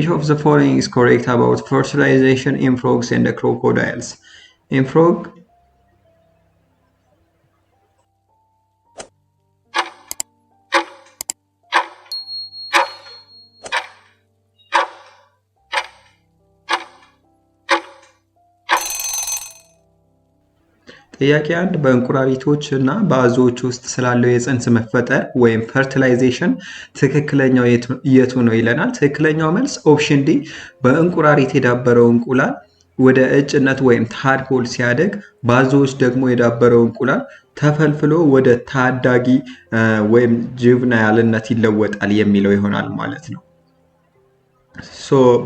Which of the following is correct about fertilization in frogs and the crocodiles? In frog, ጥያቄ 1 በእንቁራሪቶች እና በአዞዎች ውስጥ ስላለው የፅንስ መፈጠር ወይም ፈርቲላይዜሽን ትክክለኛው የቱ ነው ይለናል። ትክክለኛው መልስ ኦፕሽን ዲ በእንቁራሪት የዳበረው እንቁላል ወደ እጭነት ወይም ታድፖል ሲያደግ፣ በአዞዎች ደግሞ የዳበረው እንቁላል ተፈልፍሎ ወደ ታዳጊ ወይም ጁቨናይልነት ይለወጣል የሚለው ይሆናል ማለት ነው።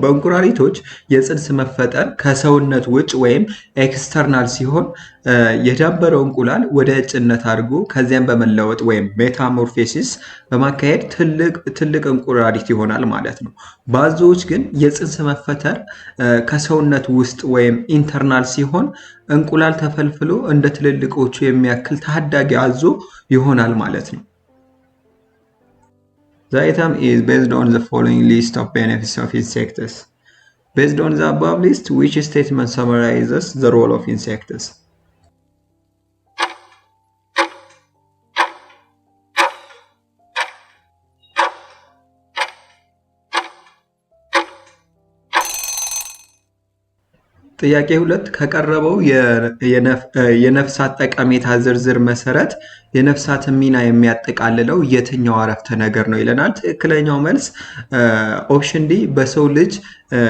በእንቁራሪቶች የፅንስ መፈጠር ከሰውነት ውጭ ወይም ኤክስተርናል ሲሆን የዳበረው እንቁላል ወደ እጭነት አድርጎ ከዚያም በመለወጥ ወይም ሜታሞርፎሲስ በማካሄድ ትልቅ እንቁራሪት ይሆናል ማለት ነው። በአዞዎች ግን የፅንስ መፈጠር ከሰውነት ውስጥ ወይም ኢንተርናል ሲሆን እንቁላል ተፈልፍሎ እንደ ትልልቆቹ የሚያክል ታዳጊ አዞ ይሆናል ማለት ነው። The item is based on the following list of benefits of insects. Based on the above list, which statement summarizes the role of insects? ጥያቄ 2 ከቀረበው የነፍሳት ጠቀሜታ ዝርዝር መሰረት የነፍሳትን ሚና የሚያጠቃልለው የትኛው አረፍተ ነገር ነው ይለናል። ትክክለኛው መልስ ኦፕሽን ዲ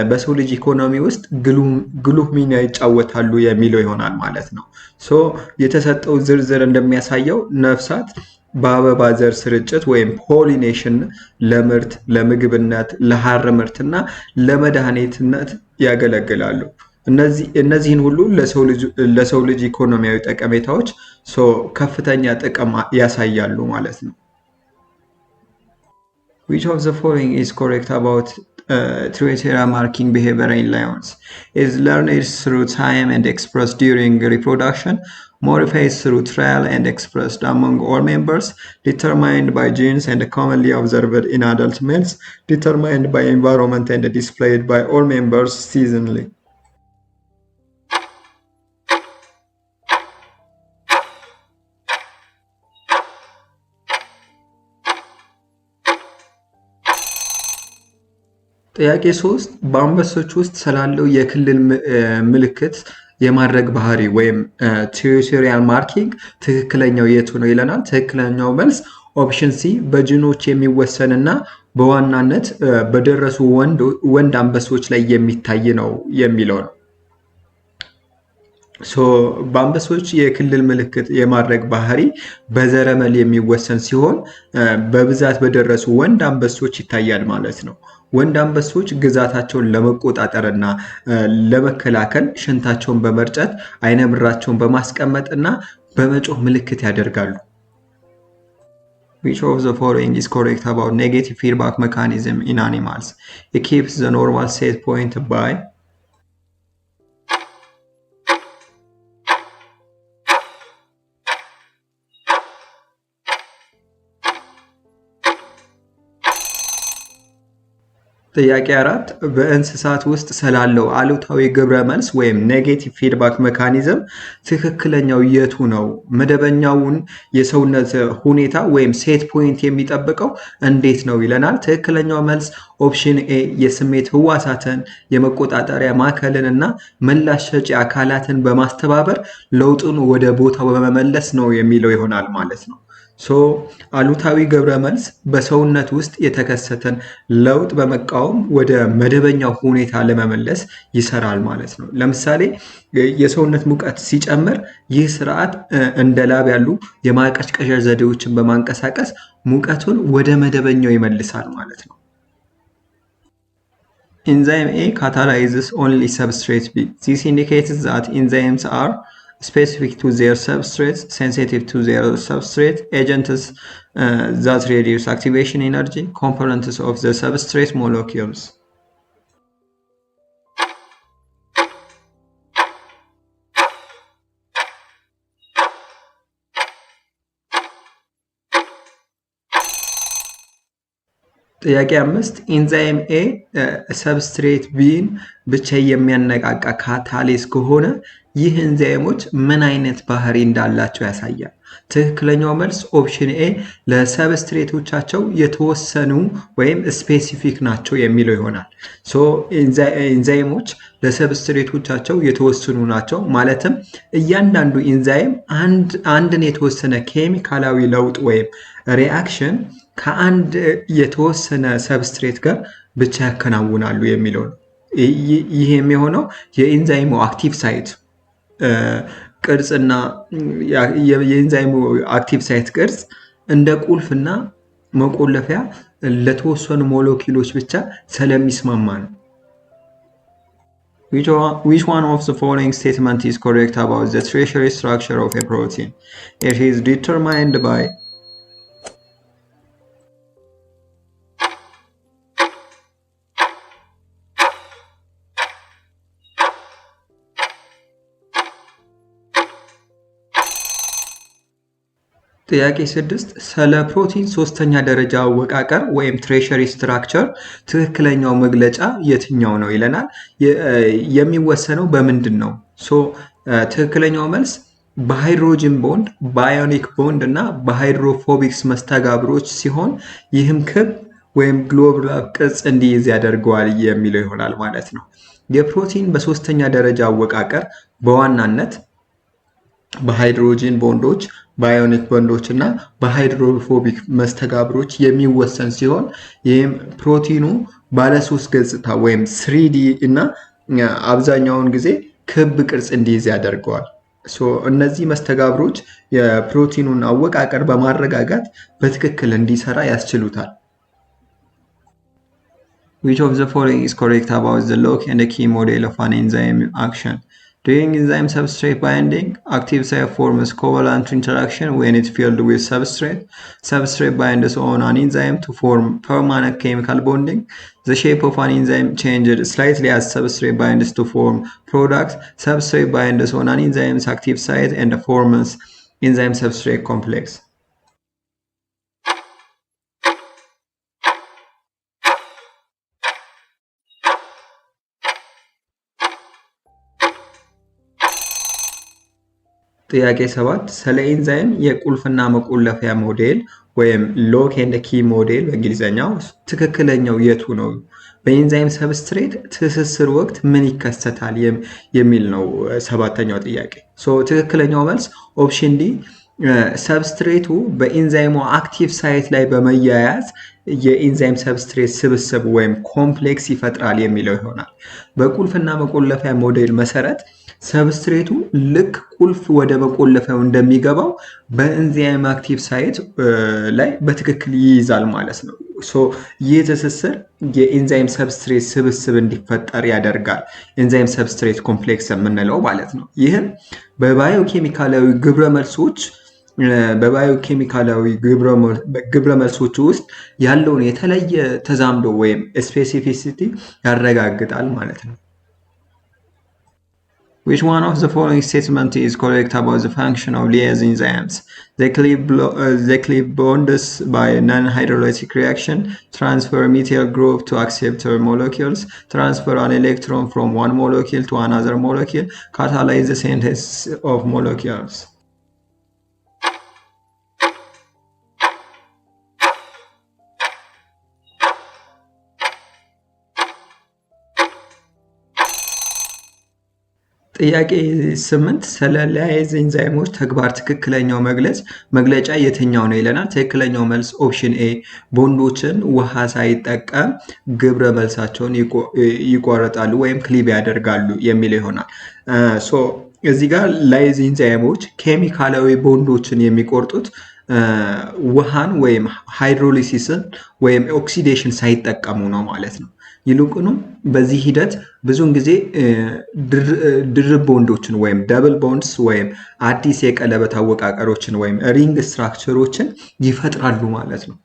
በሰው ልጅ ኢኮኖሚ ውስጥ ጉልህ ሚና ይጫወታሉ የሚለው ይሆናል ማለት ነው። የተሰጠው ዝርዝር እንደሚያሳየው ነፍሳት በአበባ ዘር ስርጭት ወይም ፖሊኔሽን ለምርት፣ ለምግብነት፣ ለሐር ምርት እና ለመድኃኒትነት ያገለግላሉ። እነዚህን ሁሉ ለሰው ልጅ ኢኮኖሚያዊ ጠቀሜታዎች ከፍተኛ ጥቅም ያሳያሉ ማለት ነው። Which of the following is correct about territorial marking behavior in lions? Is learned through time and expressed during reproduction, modified through trial and expressed among all members, determined by genes and commonly observed in adult males, determined by environment and displayed by all members seasonally? ጥያቄ 3 በአንበሶች ውስጥ ስላለው የክልል ምልክት የማድረግ ባህሪ ወይም ቴሪቶሪያል ማርኪንግ ትክክለኛው የቱ ነው ይለናል። ትክክለኛው መልስ ኦፕሽን ሲ በጂኖች የሚወሰንና በዋናነት በደረሱ ወንድ አንበሶች ላይ የሚታይ ነው የሚለው ነው። በአንበሶች የክልል ምልክት የማድረግ ባህሪ በዘረመል የሚወሰን ሲሆን በብዛት በደረሱ ወንድ አንበሶች ይታያል ማለት ነው። ወንድ አንበሶች ግዛታቸውን ለመቆጣጠርና ለመከላከል ሽንታቸውን በመርጨት አይነ ምራቸውን በማስቀመጥና በመጮህ ምልክት ያደርጋሉ። Which of the following is correct about negative feedback mechanism in animals? It keeps the normal set point by ጥያቄ 4 በእንስሳት ውስጥ ስላለው አሉታዊ ግብረ መልስ ወይም ኔጌቲቭ ፊድባክ ሜካኒዝም ትክክለኛው የቱ ነው? መደበኛውን የሰውነት ሁኔታ ወይም ሴት ፖይንት የሚጠብቀው እንዴት ነው ይለናል። ትክክለኛው መልስ ኦፕሽን ኤ የስሜት ህዋሳትን፣ የመቆጣጠሪያ ማዕከልን እና ምላሽ ሰጪ አካላትን በማስተባበር ለውጡን ወደ ቦታው በመመለስ ነው የሚለው ይሆናል ማለት ነው። አሉታዊ ግብረ መልስ በሰውነት ውስጥ የተከሰተን ለውጥ በመቃወም ወደ መደበኛው ሁኔታ ለመመለስ ይሰራል ማለት ነው። ለምሳሌ የሰውነት ሙቀት ሲጨምር ይህ ስርዓት እንደ ላብ ያሉ የማቀዝቀዣ ዘዴዎችን በማንቀሳቀስ ሙቀቱን ወደ መደበኛው ይመልሳል ማለት ነው። Enzyme A catalyzes only substrate B. This indicates that enzymes are specific to their substrate, sensitive to their substrate, agents that reduce activation energy, components of the substrate molecules. ጥያቄ 5 ኢንዛይም ኤ ሰብስትሬት ቢን ብቻ የሚያነቃቃ ካታሊስ ከሆነ ይህ ኤንዛይሞች ምን አይነት ባህሪ እንዳላቸው ያሳያል? ትክክለኛው መልስ ኦፕሽን ኤ ለሰብስትሬቶቻቸው የተወሰኑ ወይም ስፔሲፊክ ናቸው የሚለው ይሆናል። ሶ ኤንዛይሞች ለሰብስትሬቶቻቸው የተወሰኑ ናቸው ማለትም እያንዳንዱ ኤንዛይም አንድን የተወሰነ ኬሚካላዊ ለውጥ ወይም ሪአክሽን ከአንድ የተወሰነ ሰብስትሬት ጋር ብቻ ያከናውናሉ የሚለው ነው። ይህ የሚሆነው የኤንዛይሙ አክቲቭ ሳይት ቅርጽና የኤንዛይሙ አክቲቭ ሳይት ቅርጽ እንደ ቁልፍና መቆለፊያ ለተወሰኑ ሞለኪውሎች ብቻ ስለሚስማማ ነው። Which one of the following statement is correct about the tertiary structure of a protein? It is determined by ጥያቄ 6 ስለ ፕሮቲን ሶስተኛ ደረጃ አወቃቀር ወይም ትሬሸሪ ስትራክቸር ትክክለኛው መግለጫ የትኛው ነው ይለናል። የሚወሰነው በምንድን ነው? ትክክለኛው መልስ በሃይድሮጅን ቦንድ፣ ባዮኒክ ቦንድ እና በሃይድሮፎቢክስ መስተጋብሮች ሲሆን ይህም ክብ ወይም ግሎቡላር ቅርጽ እንዲይዝ ያደርገዋል የሚለው ይሆናል ማለት ነው። የፕሮቲን በሶስተኛ ደረጃ አወቃቀር በዋናነት በሃይድሮጅን ቦንዶች፣ ባዮኒክ ቦንዶች እና በሃይድሮፎቢክ መስተጋብሮች የሚወሰን ሲሆን ይህም ፕሮቲኑ ባለ 3 ገጽታ ወይም 3D እና አብዛኛውን ጊዜ ክብ ቅርጽ እንዲይዝ ያደርገዋል። እነዚህ መስተጋብሮች የፕሮቲኑን አወቃቀር በማረጋጋት በትክክል እንዲሰራ ያስችሉታል። Which of the following is correct about the lock and the key model of an enzyme action? During enzyme substrate binding, active site forms covalent interaction when it filled with substrate. Substrate binds on an enzyme to form permanent chemical bonding. The shape of an enzyme changes slightly as substrate binds to form products. Substrate binds on an enzyme's active site and forms enzyme substrate complex. ጥያቄ 7 ስለ ኤንዛይም የቁልፍና መቆለፊያ ሞዴል ወይም ሎክ ኤንድ ኪ ሞዴል በእንግሊዘኛው ትክክለኛው የቱ ነው? በኤንዛይም ሰብስትሬት ትስስር ወቅት ምን ይከሰታል የሚል ነው ሰባተኛው ጥያቄ። ትክክለኛው መልስ ኦፕሽን ዲ ሰብስትሬቱ በኤንዛይሙ አክቲቭ ሳይት ላይ በመያያዝ የኤንዛይም ሰብስትሬት ስብስብ ወይም ኮምፕሌክስ ይፈጥራል የሚለው ይሆናል። በቁልፍና መቆለፊያ ሞዴል መሰረት ሰብስትሬቱ ልክ ቁልፍ ወደ መቆለፊያው እንደሚገባው በኤንዛይም አክቲቭ ሳይት ላይ በትክክል ይይዛል ማለት ነው። ይህ ትስስር የኤንዛይም ሰብስትሬት ስብስብ እንዲፈጠር ያደርጋል። ኤንዛይም ሰብስትሬት ኮምፕሌክስ የምንለው ማለት ነው። ይህም በባዮኬሚካላዊ ግብረ መልሶች ውስጥ ያለውን የተለየ ተዛምዶ ወይም ስፔሲፊሲቲ ያረጋግጣል ማለት ነው። Which one of the following statements is correct about the function of Lea's enzymes? They cleave bonds by non-hydrolytic reaction, transfer methyl group to acceptor molecules, transfer an electron from one molecule to another molecule, catalyze the synthesis of molecules. ጥያቄ 8 ስለ ሊያዝ ኤንዛይሞች ተግባር ትክክለኛው መግለጫ የትኛው ነው ይለናል። ትክክለኛው መልስ ኦፕሽን ኤ ቦንዶችን ውሃ ሳይጠቀም ግብረ መልሳቸውን ይቆርጣሉ ወይም ክሊቭ ያደርጋሉ የሚል ይሆናል። እዚህ ጋር ላይዝ ኤንዛይሞች ኬሚካላዊ ቦንዶችን የሚቆርጡት ውሃን ወይም ሃይድሮሊሲስን ወይም ኦክሲዴሽን ሳይጠቀሙ ነው ማለት ነው። ይልቁንም በዚህ ሂደት ብዙውን ጊዜ ድርብ ቦንዶችን ወይም ደብል ቦንድስ ወይም አዲስ የቀለበት አወቃቀሮችን ወይም ሪንግ ስትራክቸሮችን ይፈጥራሉ ማለት ነው።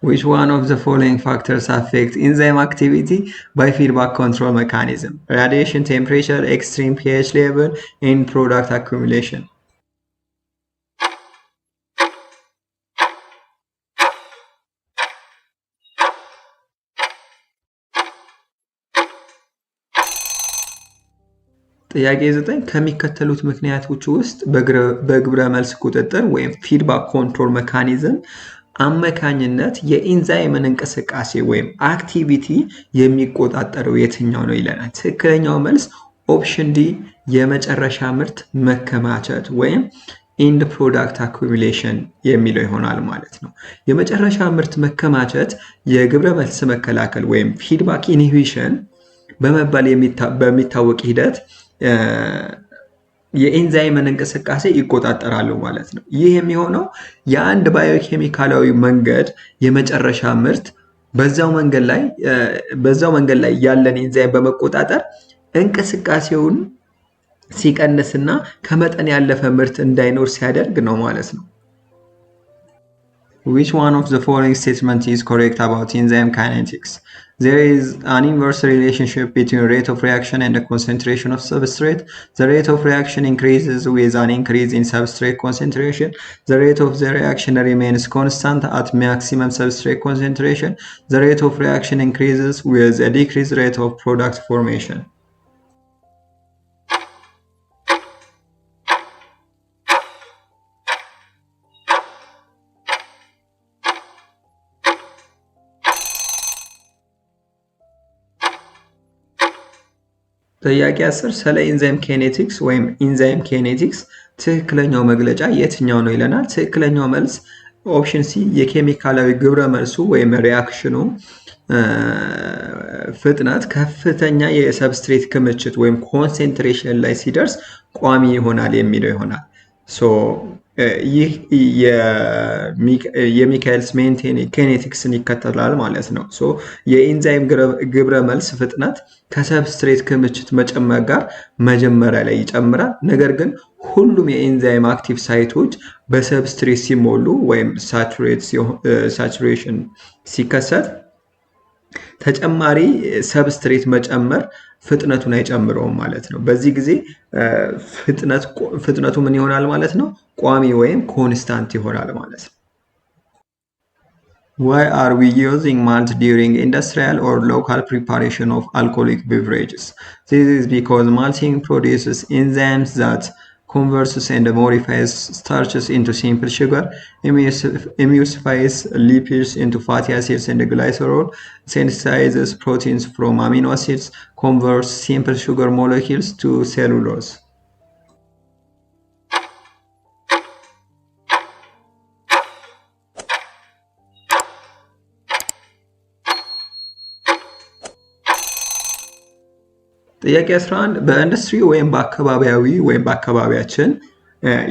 Which one of the following factors affect enzyme activity by feedback control mechanism? Radiation, temperature, extreme pH level, end product accumulation. ጥያቄ 9 ከሚከተሉት ምክንያቶች ውስጥ በግብረ መልስ ቁጥጥር ወይም ፊድባክ ኮንትሮል ሜካኒዝም አማካኝነት የኢንዛይምን እንቅስቃሴ ወይም አክቲቪቲ የሚቆጣጠረው የትኛው ነው ይለናል። ትክክለኛው መልስ ኦፕሽን ዲ የመጨረሻ ምርት መከማቸት ወይም ኢንድ ፕሮዳክት አኩሙሌሽን የሚለው ይሆናል ማለት ነው። የመጨረሻ ምርት መከማቸት የግብረ መልስ መከላከል ወይም ፊድባክ ኢንሂቢሽን በመባል በሚታወቅ ሂደት የኤንዛይምን እንቅስቃሴ ይቆጣጠራሉ ማለት ነው። ይህ የሚሆነው የአንድ ባዮኬሚካላዊ መንገድ የመጨረሻ ምርት በዛው መንገድ ላይ ያለን ኤንዛይም በመቆጣጠር እንቅስቃሴውን ሲቀንስና ከመጠን ያለፈ ምርት እንዳይኖር ሲያደርግ ነው ማለት ነው። Which one of the following statements is correct about enzyme kinetics? There is an inverse relationship between rate of reaction and the concentration of substrate. The rate of reaction increases with an increase in substrate concentration. The rate of the reaction remains constant at maximum substrate concentration. The rate of reaction increases with a decreased rate of product formation. ጥያቄ 10 ስለ ኢንዛይም ኬኔቲክስ ወይም ኢንዛይም ኬኔቲክስ ትክክለኛው መግለጫ የትኛው ነው ይለናል። ትክክለኛው መልስ ኦፕሽን ሲ የኬሚካላዊ ግብረ መልሱ ወይም ሪአክሽኑ ፍጥነት ከፍተኛ የሰብስትሬት ክምችት ወይም ኮንሰንትሬሽን ላይ ሲደርስ ቋሚ ይሆናል የሚለው ይሆናል። ይህ የሚካኤልስ ሜንቴን ኬኔቲክስን ይከተላል ማለት ነው። የኢንዛይም ግብረ መልስ ፍጥነት ከሰብስትሬት ክምችት መጨመር ጋር መጀመሪያ ላይ ይጨምራል። ነገር ግን ሁሉም የኢንዛይም አክቲቭ ሳይቶች በሰብስትሬት ሲሞሉ ወይም ሳቹሬሽን ሲከሰት ተጨማሪ ሰብስትሬት መጨመር ፍጥነቱን አይጨምረውም ማለት ነው። በዚህ ጊዜ ፍጥነቱ ምን ይሆናል ማለት ነው? ቋሚ ወይም ኮንስታንት ይሆናል ማለት ነው። Why are we using malt during industrial or local preparation of alcoholic beverages? This is because malting produces enzymes that converts and modifies starches into simple sugar, emulsifies lipids into fatty acids and glycerol, synthesizes proteins from amino acids, converts simple sugar molecules to cellulose. ጥያቄ 11 በኢንዱስትሪ ወይም በአካባቢያችን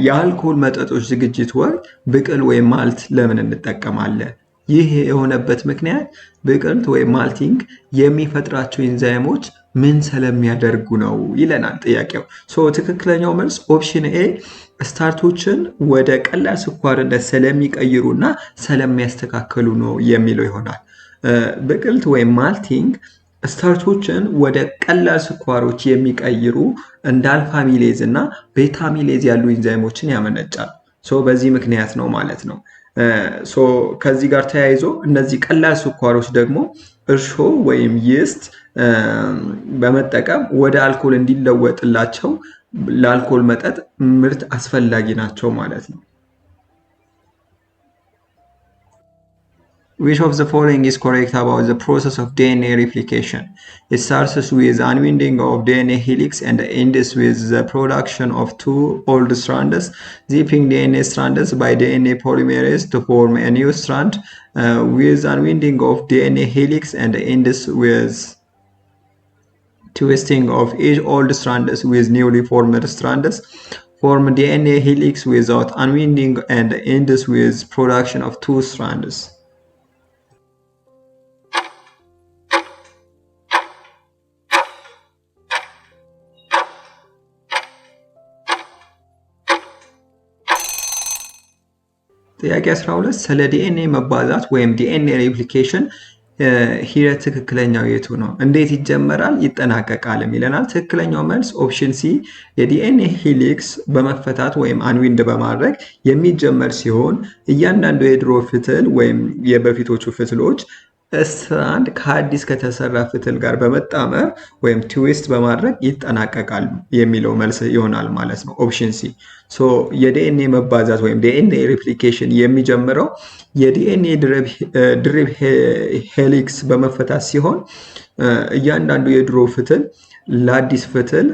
የአልኮል መጠጦች ዝግጅት ወቅት ብቅል ወይም ማልት ለምን እንጠቀማለን? ይህ የሆነበት ምክንያት ብቅልት ወይም ማልቲንግ የሚፈጥራቸው ኢንዛይሞች ምን ስለሚያደርጉ ነው ይለናል ጥያቄው። ትክክለኛው መልስ ኦፕሽን ኤ ስታርቶችን ወደ ቀላል ስኳርነት ስለሚቀይሩና ስለሚያስተካክሉ ነው የሚለው ይሆናል። ብቅልት ወይም ማልቲንግ ስታርቾችን ወደ ቀላል ስኳሮች የሚቀይሩ እንደ አልፋሚሌዝ እና ቤታሚሌዝ ያሉ ኢንዛይሞችን ያመነጫል። በዚህ ምክንያት ነው ማለት ነው። ከዚህ ጋር ተያይዞ እነዚህ ቀላል ስኳሮች ደግሞ እርሾ ወይም ይስት በመጠቀም ወደ አልኮል እንዲለወጥላቸው ለአልኮል መጠጥ ምርት አስፈላጊ ናቸው ማለት ነው። Which of the following is correct about the process of DNA replication? It starts with unwinding of DNA helix and ends with the production of two old strands, zipping DNA strands by DNA polymerase to form a new strand, with unwinding of DNA helix and ends with twisting of each old strands with newly formed strands, form DNA helix without unwinding and ends with production of two strands. ጥያቄ 12 ስለ ዲኤንኤ መባዛት ወይም ዲኤንኤ ሬፕሊኬሽን ሂደት ትክክለኛው የቱ ነው? እንዴት ይጀመራል ይጠናቀቃል ይለናል። ትክክለኛው መልስ ኦፕሽን ሲ የዲኤንኤ ሄሊክስ በመፈታት ወይም አንዊንድ በማድረግ የሚጀመር ሲሆን እያንዳንዱ የድሮ ፍትል ወይም የበፊቶቹ ፍትሎች ስትራንድ ከአዲስ ከተሰራ ፍትል ጋር በመጣመር ወይም ትዊስት በማድረግ ይጠናቀቃሉ የሚለው መልስ ይሆናል ማለት ነው። ኦፕሽን ሲ። የዲኤንኤ መባዛት ወይም ዲኤንኤ ሪፕሊኬሽን የሚጀምረው የዲኤንኤ ድርብ ሄሊክስ በመፈታት ሲሆን እያንዳንዱ የድሮ ፍትል ለአዲስ ፍትል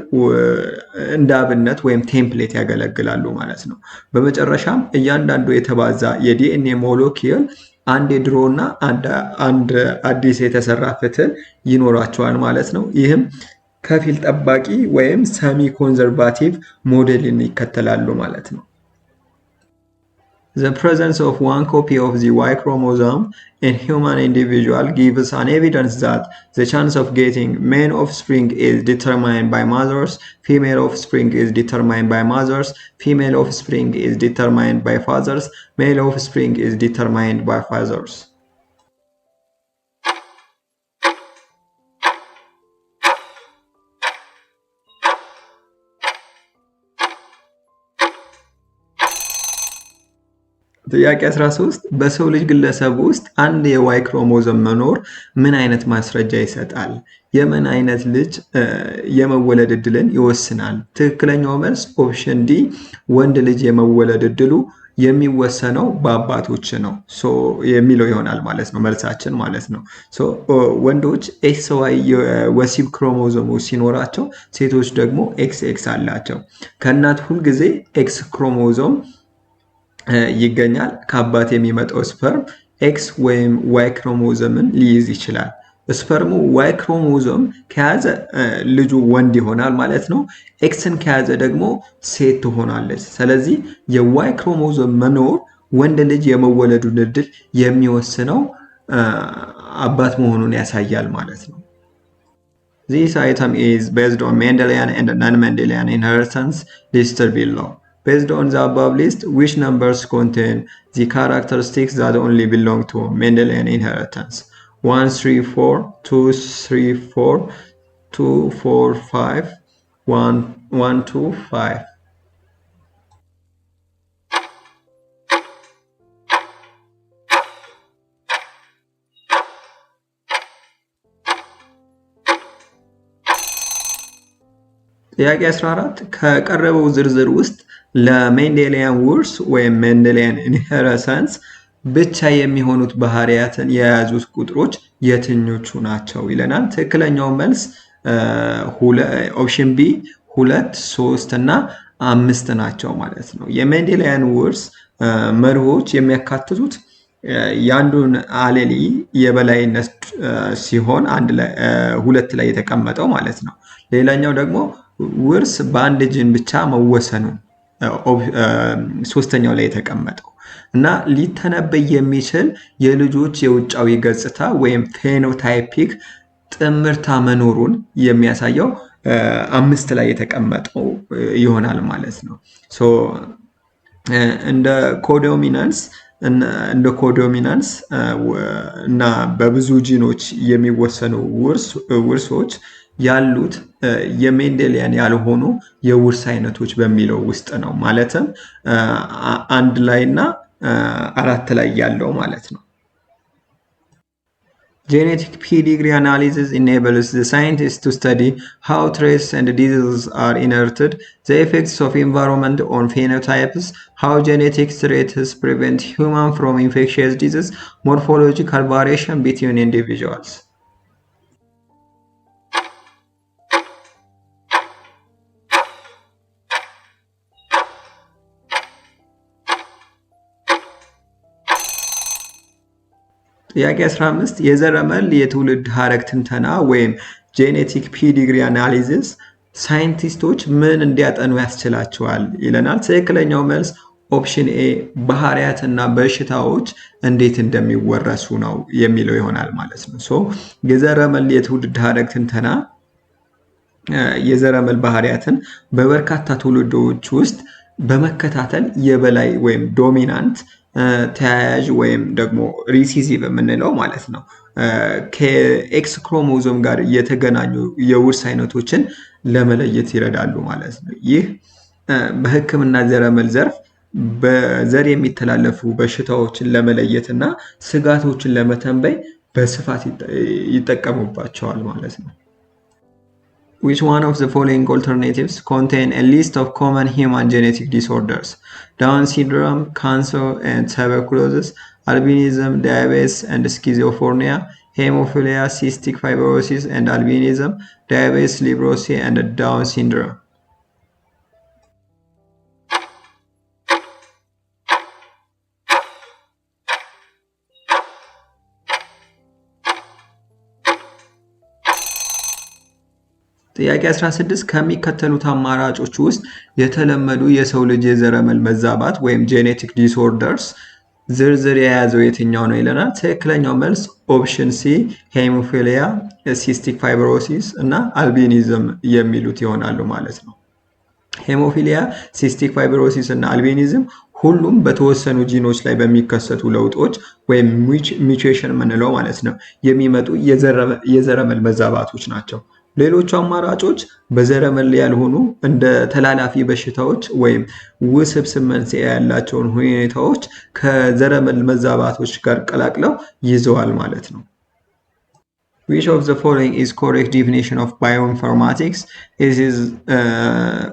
እንደ አብነት ወይም ቴምፕሌት ያገለግላሉ ማለት ነው። በመጨረሻም እያንዳንዱ የተባዛ የዲኤንኤ ሞለኪውል አንድ የድሮ እና አንድ አዲስ የተሰራ ፍትል ይኖራቸዋል ማለት ነው። ይህም ከፊል ጠባቂ ወይም ሰሚ ኮንዘርቫቲቭ ሞዴልን ይከተላሉ ማለት ነው። The presence of one copy of the Y chromosome in human individual gives an evidence that the chance of getting male offspring is determined by mothers, female offspring is determined by mothers, female offspring is determined by fathers, male offspring is determined by fathers. ጥያቄ 13 በሰው ልጅ ግለሰብ ውስጥ አንድ የዋይ ክሮሞዞም መኖር ምን አይነት ማስረጃ ይሰጣል? የምን አይነት ልጅ የመወለድ እድልን ይወስናል? ትክክለኛው መልስ ኦፕሽን ዲ ወንድ ልጅ የመወለድ እድሉ የሚወሰነው በአባቶች ነው የሚለው ይሆናል ማለት ነው መልሳችን ማለት ነው። ወንዶች ኤክስ ዋይ የወሲብ ክሮሞዞሞች ሲኖራቸው ሴቶች ደግሞ ኤክስ ኤክስ አላቸው። ከእናት ሁልጊዜ ኤክስ ክሮሞዞም ይገኛል። ከአባት የሚመጣው ስፐርም ኤክስ ወይም ዋይ ክሮሞዞምን ሊይዝ ይችላል። ስፐርሙ ዋይ ክሮሞዞም ከያዘ ልጁ ወንድ ይሆናል ማለት ነው። ኤክስን ከያዘ ደግሞ ሴት ትሆናለች። ስለዚህ የዋይ ክሮሞዞም መኖር ወንድ ልጅ የመወለዱን እድል የሚወስነው አባት መሆኑን ያሳያል ማለት ነው። This item is based on Mendelian and non-Mendelian inheritance listed below. Based on the above list, which numbers contain the characteristics that only belong to Mendelian inheritance? 1, 3, 4, 2, 3, 4, 2, 4, 5, 1, 1, 2, 5. ጥያቄ 14 ከቀረበው ዝርዝር ውስጥ ለሜንዴሊያን ውርስ ወይም ሜንዴሊያን ኢንሄሪታንስ ብቻ የሚሆኑት ባህሪያትን የያዙት ቁጥሮች የትኞቹ ናቸው ይለናል። ትክክለኛው መልስ ኦፕሽን ቢ 2፣ 3 እና 5 ናቸው ማለት ነው። የሜንዴሊያን ውርስ መርሆች የሚያካትቱት የአንዱን አሌሊ የበላይነት ሲሆን ሁለት ላይ የተቀመጠው ማለት ነው። ሌላኛው ደግሞ ውርስ በአንድ ጂን ብቻ መወሰኑ ሶስተኛው ላይ የተቀመጠው እና ሊተነበይ የሚችል የልጆች የውጫዊ ገጽታ ወይም ፌኖታይፒክ ጥምርታ መኖሩን የሚያሳየው 5 ላይ የተቀመጠው ይሆናል ማለት ነው። እንደ ኮዶሚናንስ እና በብዙ ጂኖች የሚወሰኑ ውርሶች ያሉት የሜንዴሊያን ያልሆኑ የውርስ አይነቶች በሚለው ውስጥ ነው። ማለትም 1 ላይ እና 4 ላይ ያለው ማለት ነው። Genetic pedigree analysis enables the scientists to study how traits and diseases are inherited, the effects of environment on phenotypes, how genetic traits prevent humans from infectious disease, morphological variation between individuals. ጥያቄ 15 የዘረመል የትውልድ ሐረግ ትንተና ወይም ጄኔቲክ ፒዲግሪ አናሊሲስ ሳይንቲስቶች ምን እንዲያጠኑ ያስችላቸዋል ይለናል። ትክክለኛው መልስ ኦፕሽን ኤ ባህሪያትና በሽታዎች እንዴት እንደሚወረሱ ነው የሚለው ይሆናል ማለት ነው። የዘረመል የትውልድ ሐረግ ትንተና የዘረመል ባህሪያትን በበርካታ ትውልዶች ውስጥ በመከታተል የበላይ ወይም ዶሚናንት ተያያዥ ወይም ደግሞ ሪሲሲቭ የምንለው ማለት ነው ከኤክስ ክሮሞዞም ጋር የተገናኙ የውርስ አይነቶችን ለመለየት ይረዳሉ ማለት ነው። ይህ በሕክምና ዘረመል ዘርፍ በዘር የሚተላለፉ በሽታዎችን ለመለየት እና ስጋቶችን ለመተንበይ በስፋት ይጠቀሙባቸዋል ማለት ነው። Which one of the following alternatives contain a list of common human genetic disorders? Down syndrome, cancer and tuberculosis, albinism, diabetes and schizophrenia, hemophilia, cystic fibrosis and albinism, diabetes, leprosy and Down syndrome. ጥያቄ 16 ከሚከተሉት አማራጮች ውስጥ የተለመዱ የሰው ልጅ የዘረመል መዛባት ወይም ጄኔቲክ ዲስኦርደርስ ዝርዝር የያዘው የትኛው ነው ይለናል። ትክክለኛው መልስ ኦፕሽን ሲ ሄሞፊሊያ፣ ሲስቲክ ፋይብሮሲስ እና አልቢኒዝም የሚሉት ይሆናሉ ማለት ነው። ሄሞፊሊያ፣ ሲስቲክ ፋይብሮሲስ እና አልቢኒዝም ሁሉም በተወሰኑ ጂኖች ላይ በሚከሰቱ ለውጦች ወይም ሚውቴሽን የምንለው ማለት ነው የሚመጡ የዘረመል መዛባቶች ናቸው። ሌሎቹ አማራጮች በዘረመል ያልሆኑ እንደ ተላላፊ በሽታዎች ወይም ውስብስብ መንስኤ ያላቸውን ሁኔታዎች ከዘረመል መዛባቶች ጋር ቀላቅለው ይዘዋል ማለት ነው። Which of the following is correct definition of bioinformatics? It is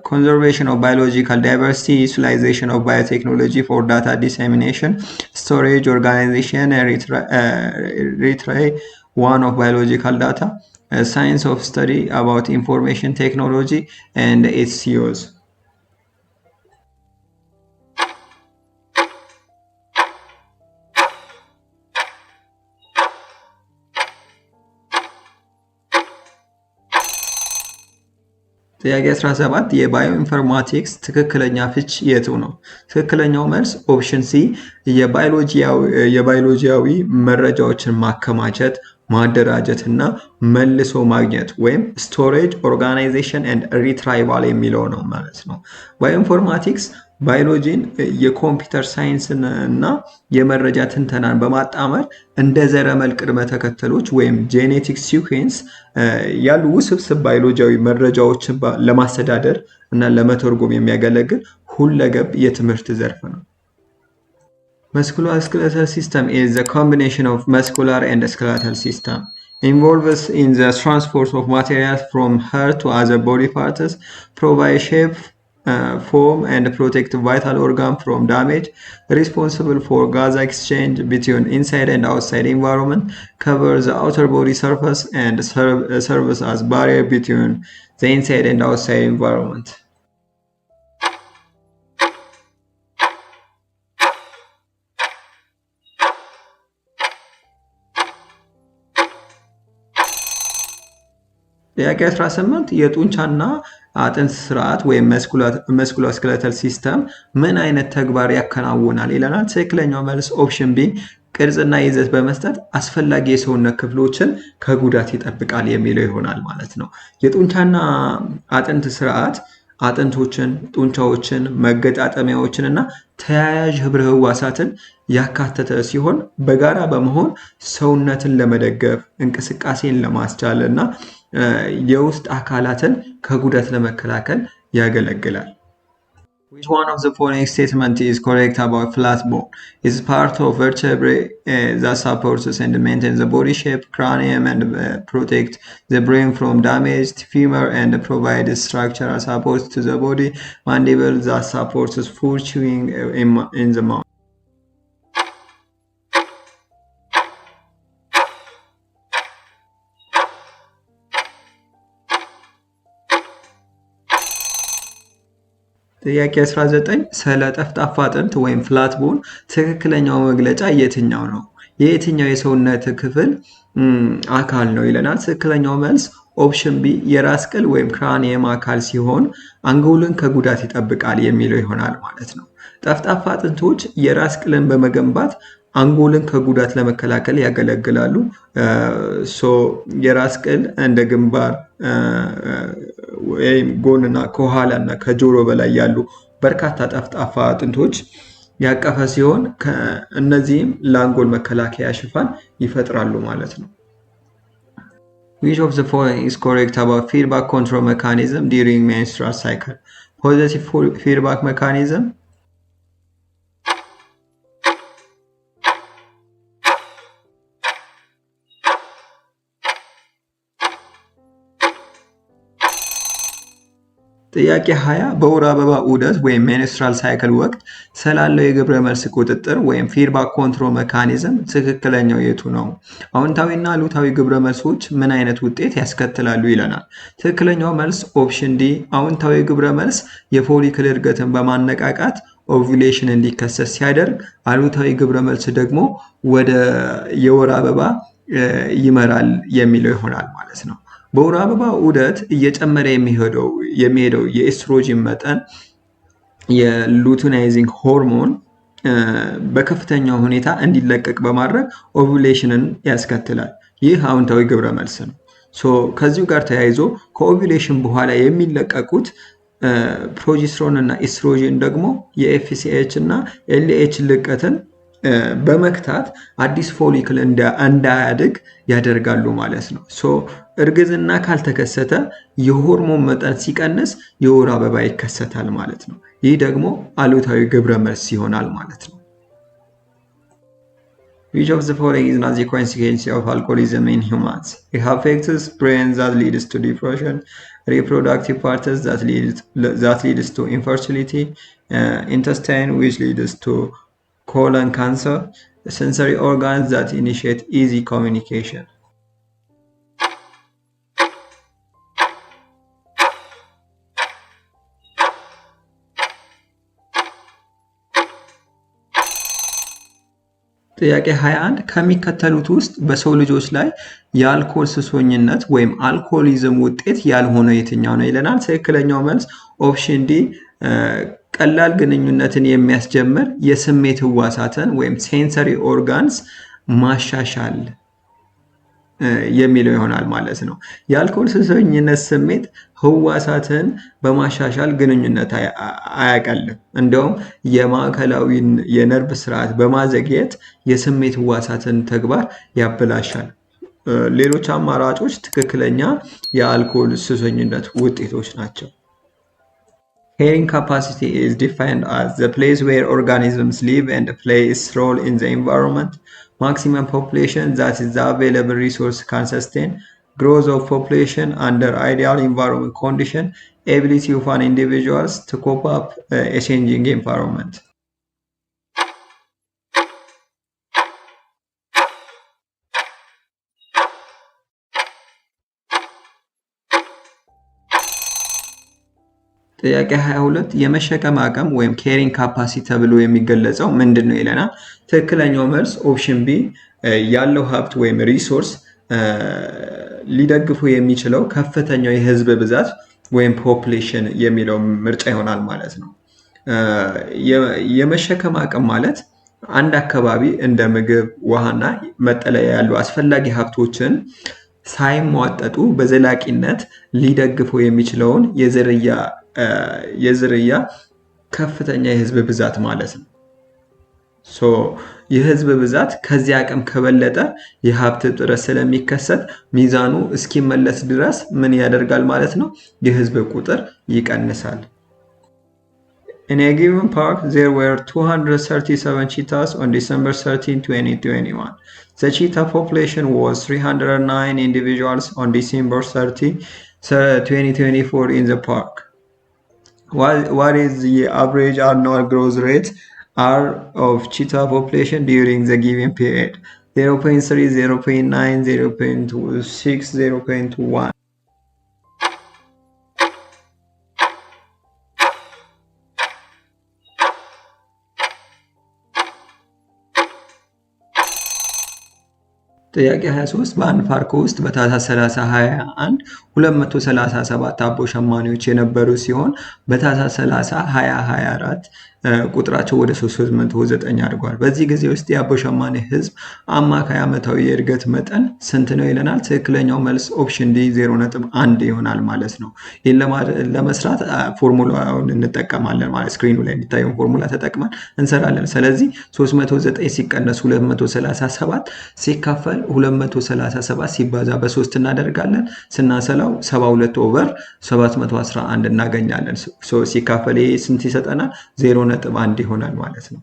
conservation of biological diversity, utilization of biotechnology for data dissemination, storage, organization, retrieval one of biological data, science of study about information technology and its use. ጥያቄ 17 የባዮ ኢንፎርማቲክስ ትክክለኛ ፍች የቱ ነው? ትክክለኛው መልስ ኦፕሽን ሲ የባዮሎጂያዊ መረጃዎችን ማከማቸት፣ ማደራጀት እና መልሶ ማግኘት ወይም ስቶሬጅ ኦርጋናይዜሽን ኤንድ ሪትራይቫል የሚለው ነው ማለት ነው። ባዮኢንፎርማቲክስ ባዮሎጂን የኮምፒውተር ሳይንስን እና የመረጃ ትንተናን በማጣመር እንደ ዘረመል ቅድመ ተከተሎች ወይም ጄኔቲክ ሲኩዌንስ ያሉ ውስብስብ ባዮሎጂያዊ መረጃዎችን ለማስተዳደር እና ለመተርጎም የሚያገለግል ሁለገብ የትምህርት ዘርፍ ነው። Musculoskeletal system is the combination of muscular and skeletal system. Involves in the transport of materials from her to other body parts, provide shape, form and protect vital organ from damage, responsible for gas exchange between inside and outside environment, covers the outer body surface and serves as barrier between the inside and outside environment. ጥያቄ 18 የጡንቻና አጥንት ስርዓት ወይም መስኩሎስኬለታል ሲስተም ምን አይነት ተግባር ያከናውናል ይለናል። ትክክለኛው መልስ ኦፕሽን ቢ ቅርጽና ይዘት በመስጠት አስፈላጊ የሰውነት ክፍሎችን ከጉዳት ይጠብቃል የሚለው ይሆናል ማለት ነው። የጡንቻና አጥንት ስርዓት አጥንቶችን፣ ጡንቻዎችን፣ መገጣጠሚያዎችን እና ተያያዥ ህብረ ህዋሳትን ያካተተ ሲሆን በጋራ በመሆን ሰውነትን ለመደገፍ እንቅስቃሴን ለማስቻል እና የውስጥ አካላትን ከጉዳት ለመከላከል ያገለግላል። Which one of the following statement is correct about flat bone? Is part of vertebrae that supports and maintains the body shape, cranium and protect the brain from damage, femur and provides structural support to the body, mandible that supports food chewing in the mouth. ጥያቄ 19 ስለ ጠፍጣፋ አጥንት ወይም ፍላት ቦን ትክክለኛው መግለጫ የትኛው ነው? የየትኛው የሰውነት ክፍል አካል ነው ይለናል። ትክክለኛው መልስ ኦፕሽን ቢ የራስ ቅል ወይም ክራኒየም አካል ሲሆን አንጎልን ከጉዳት ይጠብቃል የሚለው ይሆናል ማለት ነው። ጠፍጣፋ አጥንቶች የራስ ቅልን በመገንባት አንጎልን ከጉዳት ለመከላከል ያገለግላሉ። የራስ ቅል እንደ ግንባር ወይም ጎንና ከኋላና ከጆሮ በላይ ያሉ በርካታ ጠፍጣፋ አጥንቶች ያቀፈ ሲሆን እነዚህም ለአንጎል መከላከያ ሽፋን ይፈጥራሉ ማለት ነው። Which of the following is correct about feedback control mechanism during menstrual cycle? Positive feedback mechanism, ጥያቄ 20 በወር አበባ ዑደት ወይም ሜንስትራል ሳይክል ወቅት ስላለው የግብረ መልስ ቁጥጥር ወይም ፊድባክ ኮንትሮል ሜካኒዝም ትክክለኛው የቱ ነው? አዎንታዊና አሉታዊ ግብረ መልሶች ምን አይነት ውጤት ያስከትላሉ ይለናል። ትክክለኛው መልስ ኦፕሽን ዲ አዎንታዊ ግብረ መልስ የፎሊክል እድገትን በማነቃቃት ኦቪሌሽን እንዲከሰት ሲያደርግ፣ አሉታዊ ግብረ መልስ ደግሞ ወደ የወር አበባ ይመራል የሚለው ይሆናል ማለት ነው። በወር አበባ ዑደት እየጨመረ የሚሄደው የኤስትሮጂን መጠን የሉቲናይዚንግ ሆርሞን በከፍተኛ ሁኔታ እንዲለቀቅ በማድረግ ኦቪሌሽንን ያስከትላል። ይህ አዎንታዊ ግብረ መልስ ነው። ከዚሁ ጋር ተያይዞ ከኦቪሌሽን በኋላ የሚለቀቁት ፕሮጀስትሮን እና ኤስትሮጂን ደግሞ የኤፍሲኤች እና ኤልኤች ልቀትን በመክታት አዲስ ፎሊክል እንዳያድግ ያደርጋሉ ማለት ነው። እርግዝና ካልተከሰተ የሆርሞን መጠን ሲቀንስ የወር አበባ ይከሰታል ማለት ነው። ይህ ደግሞ አሉታዊ ግብረ መልስ ይሆናል ማለት ነው። Which of the following is not the consequence of alcoholism in humans? It affects brain that leads to depression, reproductive parts that leads to infertility, intestine which leads to colon cancer, sensory organs that initiate easy communication. ጥያቄ 21 ከሚከተሉት ውስጥ በሰው ልጆች ላይ የአልኮል ሱሰኝነት ወይም አልኮሆሊዝም ውጤት ያልሆነው የትኛው ነው ይለናል። ትክክለኛው መልስ ኦፕሽን ዲ ቀላል ግንኙነትን የሚያስጀምር የስሜት ህዋሳትን ወይም ሴንሰሪ ኦርጋንስ ማሻሻል የሚለው ይሆናል ማለት ነው። የአልኮል ሱሰኝነት ስሜት ህዋሳትን በማሻሻል ግንኙነት አያቀልም። እንደውም የማዕከላዊን የነርቭ ስርዓት በማዘግየት የስሜት ህዋሳትን ተግባር ያበላሻል። ሌሎች አማራጮች ትክክለኛ የአልኮል ሱሰኝነት ውጤቶች ናቸው። Carrying capacity is defined as the place where organisms live and play its role in the environment. Maximum population that is the available resource can sustain growth of population under ideal environment condition, ability of an individuals to cope up a changing environment. ጥያቄ 22 የመሸከም አቅም ወይም carrying capacity ተብሎ የሚገለጸው ምንድነው ይለናል። ትክክለኛው መልስ ኦፕሽን ቢ ያለው ሀብት ወይም ሪሶርስ ሊደግፉ የሚችለው ከፍተኛው የህዝብ ብዛት ወይም ፖፑሌሽን የሚለው ምርጫ ይሆናል ማለት ነው። የመሸከም አቅም ማለት አንድ አካባቢ እንደ ምግብ፣ ውሃና መጠለያ ያሉ አስፈላጊ ሀብቶችን ሳይሟጠጡ በዘላቂነት ሊደግፈው የሚችለውን የዝርያ ከፍተኛ የህዝብ ብዛት ማለት ነው። የህዝብ ብዛት ከዚህ አቅም ከበለጠ የሀብት እጥረት ስለሚከሰት ሚዛኑ እስኪመለስ ድረስ ምን ያደርጋል ማለት ነው? የህዝብ ቁጥር ይቀንሳል። In a given park, there were 237 cheetahs on December 13, 2021. The cheetah population was 309 individuals on December 30, 2024 in the park. What is the average annual growth rate of cheetah population during the given period? 0.3, 0.9, 0.6, 0.1. ጥያቄ 23 በአንድ ፓርክ ውስጥ በታህሳስ 30 21 237 አቦ ሸማኔዎች የነበሩ ሲሆን በታህሳስ 30 2024 ቁጥራቸው ወደ 309 አድጓል። በዚህ ጊዜ ውስጥ የአቦ ሸማኔ ህዝብ አማካይ ዓመታዊ የእድገት መጠን ስንት ነው ይለናል። ትክክለኛው መልስ ኦፕሽን ዲ 0.1 ይሆናል ማለት ነው። ይህን ለመስራት ፎርሙላውን እንጠቀማለን ማለት ስክሪኑ ላይ የሚታየውን ፎርሙላ ተጠቅመን እንሰራለን። ስለዚህ 309 ሲቀነስ 237 ሲካፈል 237 ሲባዛ በ3 እናደርጋለን። ስናሰላው 72 ኦቨር 711 እናገኛለን። ሲካፈል ይሄ ስንት ይሰጠናል? 0.1 ይሆናል ማለት ነው።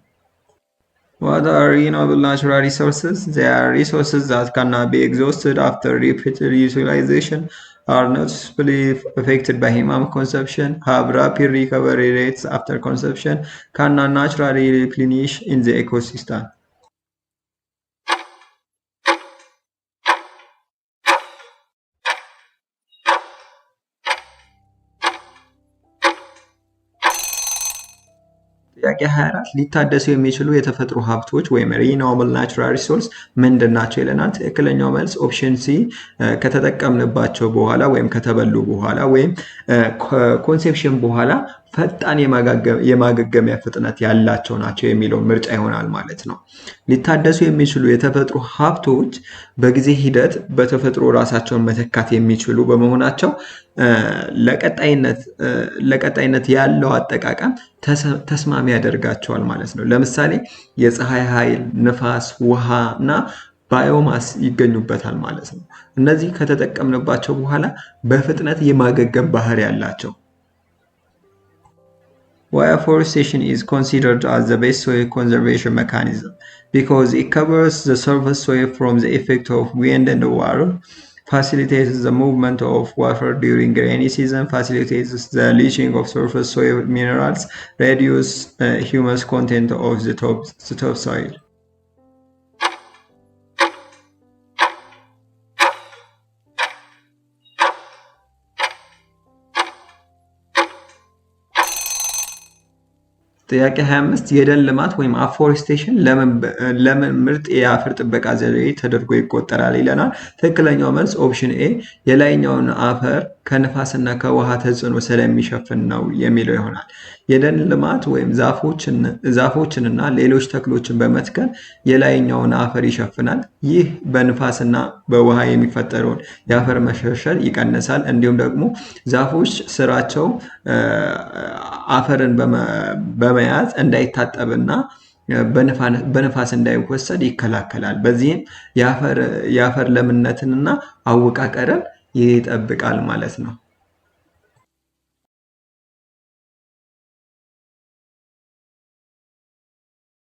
What are renewable natural resources? They are resources that cannot be exhausted after repeated utilization, are noticeably affected by human consumption, have rapid recovery rates after consumption, cannot naturally replenish in the ecosystem. ጥያቄ 24 ሊታደሱ የሚችሉ የተፈጥሮ ሀብቶች ወይም ሪኒውዋብል ናቹራል ሪሶርስ ምንድን ናቸው ይለናል። ትክክለኛው መልስ ኦፕሽን ሲ ከተጠቀምንባቸው በኋላ ወይም ከተበሉ በኋላ ወይም ኮንሴፕሽን በኋላ ፈጣን የማገገሚያ ፍጥነት ያላቸው ናቸው የሚለው ምርጫ ይሆናል ማለት ነው። ሊታደሱ የሚችሉ የተፈጥሮ ሀብቶች በጊዜ ሂደት በተፈጥሮ ራሳቸውን መተካት የሚችሉ በመሆናቸው ለቀጣይነት ያለው አጠቃቀም ተስማሚ ያደርጋቸዋል ማለት ነው። ለምሳሌ የፀሐይ ኃይል፣ ንፋስ፣ ውሃ እና ባዮማስ ይገኙበታል ማለት ነው። እነዚህ ከተጠቀምንባቸው በኋላ በፍጥነት የማገገም ባህሪ ያላቸው። Why afforestation is considered as the best soil conservation mechanism? Because it covers the surface soil from the effect of wind and water, facilitates the movement of water during rainy season, facilitates the leaching of surface soil minerals, reduce humus content of the topsoil. ጥያቄ 25 የደን ልማት ወይም አፎሬስቴሽን ለምን ምርጥ የአፈር ጥበቃ ዘዴ ተደርጎ ይቆጠራል ይለናል። ትክክለኛው መልስ ኦፕሽን ኤ የላይኛውን አፈር ከንፋስና ከውሃ ተጽዕኖ ስለሚሸፍን ነው የሚለው ይሆናል። የደን ልማት ወይም ዛፎችንና ሌሎች ተክሎችን በመትከል የላይኛውን አፈር ይሸፍናል። ይህ በንፋስና በውሃ የሚፈጠረውን የአፈር መሸርሸር ይቀንሳል። እንዲሁም ደግሞ ዛፎች ስራቸው አፈርን በመያዝ እንዳይታጠብና በንፋስ እንዳይወሰድ ይከላከላል። በዚህም የአፈር ለምነትንና አወቃቀርን ይጠብቃል ማለት ነው።